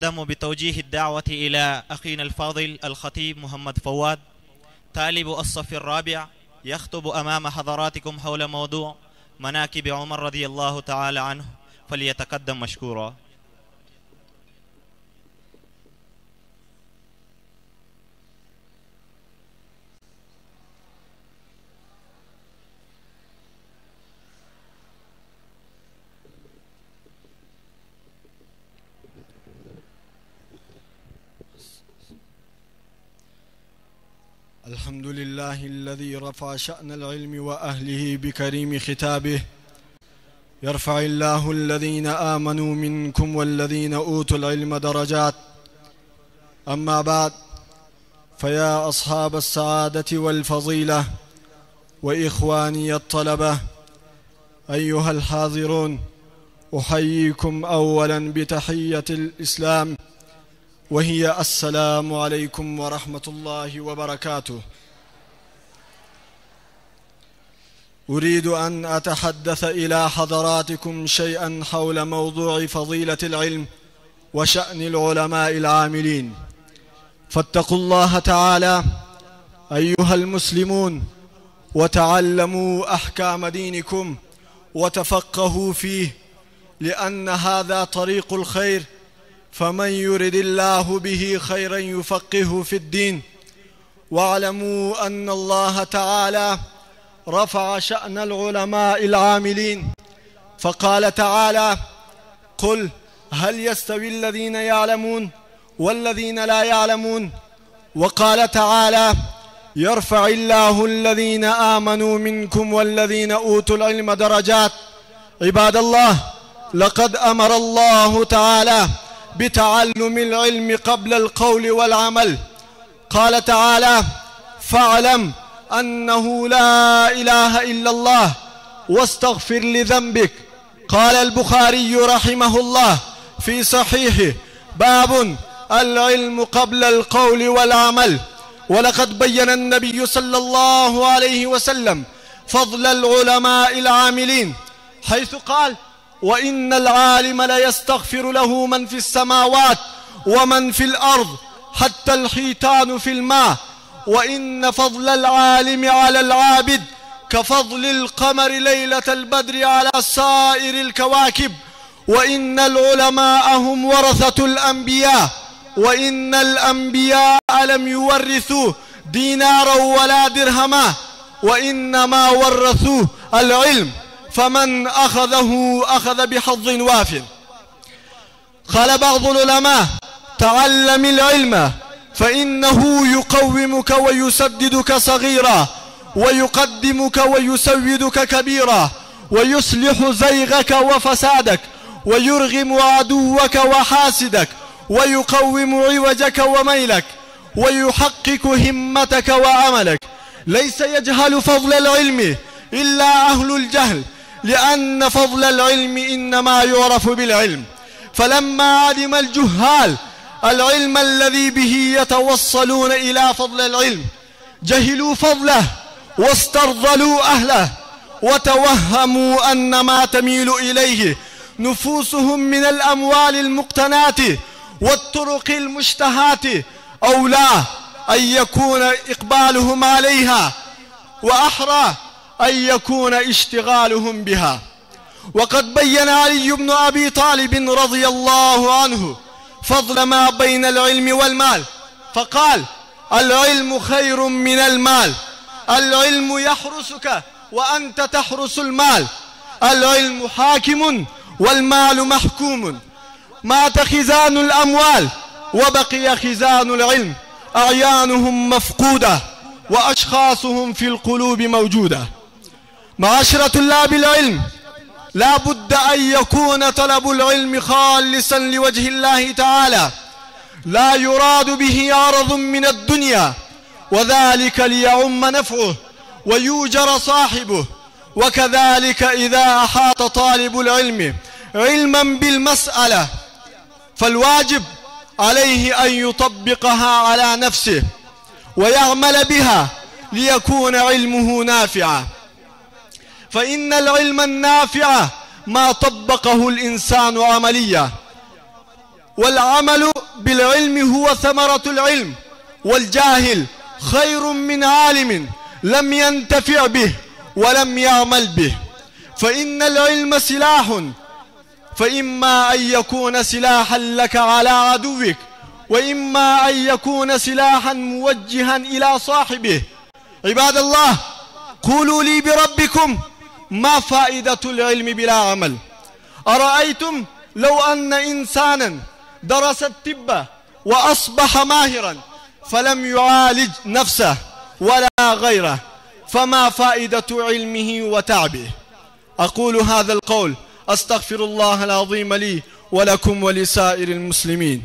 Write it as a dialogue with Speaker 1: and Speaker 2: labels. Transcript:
Speaker 1: أقدم بتوجيه الدعوة إلى أخينا الفاضل الخطيب محمد فواد طالب الصف الرابع يخطب أمام حضراتكم حول موضوع مناكب عمر رضي الله تعالى عنه، فليتقدم مشكورا.
Speaker 2: الحمد لله الذي رفع شأن العلم وأهله بكريم ختابه. يرفع الله الذين آمنوا منكم والذين أوتوا العلم درجات. أما بعد، فيا أصحاب السعادة والفضيلة وإخواني الطلبة أيها الحاضرون، أحييكم أولا بتحية الإسلام، وهي السلام عليكم ورحمة الله وبركاته. أريد أن أتحدث إلى حضراتكم شيئا حول موضوع فضيلة العلم وشأن العلماء العاملين. فاتقوا الله تعالى أيها المسلمون، وتعلموا أحكام دينكم وتفقهوا فيه، لأن هذا طريق الخير، فمن يرد الله به خيرا يفقهه في الدين. واعلموا أن الله تعالى رفع شأن العلماء العاملين، فقال تعالى: قل هل يستوي الذين يعلمون والذين لا يعلمون. وقال تعالى: يرفع الله الذين آمنوا منكم والذين أوتوا العلم درجات. عباد الله، لقد أمر الله تعالى بتعلم العلم قبل القول والعمل. قال تعالى: فاعلم أنه لا إله إلا الله واستغفر لذنبك. قال البخاري رحمه الله في صحيحه: باب العلم قبل القول والعمل. ولقد بين النبي صلى الله عليه وسلم فضل العلماء العاملين، حيث قال: وإن العالم ليستغفر له من في السماوات ومن في الأرض حتى الحيتان في الماء، وإن فضل العالم على العابد كفضل القمر ليلة البدر على سائر الكواكب، وإن العلماء هم ورثة الأنبياء، وإن الأنبياء لم يورثوا دينارا ولا درهما، وإنما ورثوا العلم، فمن أخذه أخذ بحظ وافر. قال بعض العلماء: تعلم العلم فإنه يقومك ويسددك صغيرا، ويقدمك ويسودك كبيرا، ويصلح زيغك وفسادك، ويرغم عدوك وحاسدك، ويقوم عوجك وميلك، ويحقق همتك وعملك. ليس يجهل فضل العلم إلا أهل الجهل، لأن فضل العلم إنما يعرف بالعلم. فلما علم الجهال العلم الذي به يتوصلون إلى فضل العلم، جهلوا فضله واسترذلوا أهله، وتوهموا أن ما تميل إليه نفوسهم من الأموال المقتنات والطرق المشتهات أولى أن يكون إقبالهم عليها، وأحرى أن يكون اشتغالهم بها. وقد بين علي بن أبي طالب رضي الله عنه فضل ما بين العلم والمال، فقال: العلم خير من المال، العلم يحرسك وأنت تحرس المال، العلم حاكم والمال محكوم. مات خزان الأموال وبقي خزان العلم، أعيانهم مفقودة وأشخاصهم في القلوب موجودة. معاشرة طلاب العلم، لا بد أن يكون طلب العلم خالصا لوجه الله تعالى، لا يراد به عرض من الدنيا، وذلك ليعم نفعه ويوجر صاحبه. وكذلك إذا أحاط طالب العلم علما بالمسألة، فالواجب عليه أن يطبقها على نفسه ويعمل بها ليكون علمه نافعا. فإن العلم النافع ما طبقه الإنسان عمليا. والعمل بالعلم هو ثمرة العلم، والجاهل خير من عالم لم ينتفع به ولم يعمل به. فإن العلم سلاح، فإما أن يكون سلاحا لك على عدوك، وإما أن يكون سلاحا موجها إلى صاحبه. عباد الله، قولوا لي بربكم، ما فائدة العلم بلا عمل؟ أرأيتم لو أن إنسانا درس الطب وأصبح ماهرا فلم يعالج نفسه ولا غيره، فما فائدة علمه وتعبه؟ أقول هذا القول، أستغفر الله العظيم لي ولكم ولسائر المسلمين.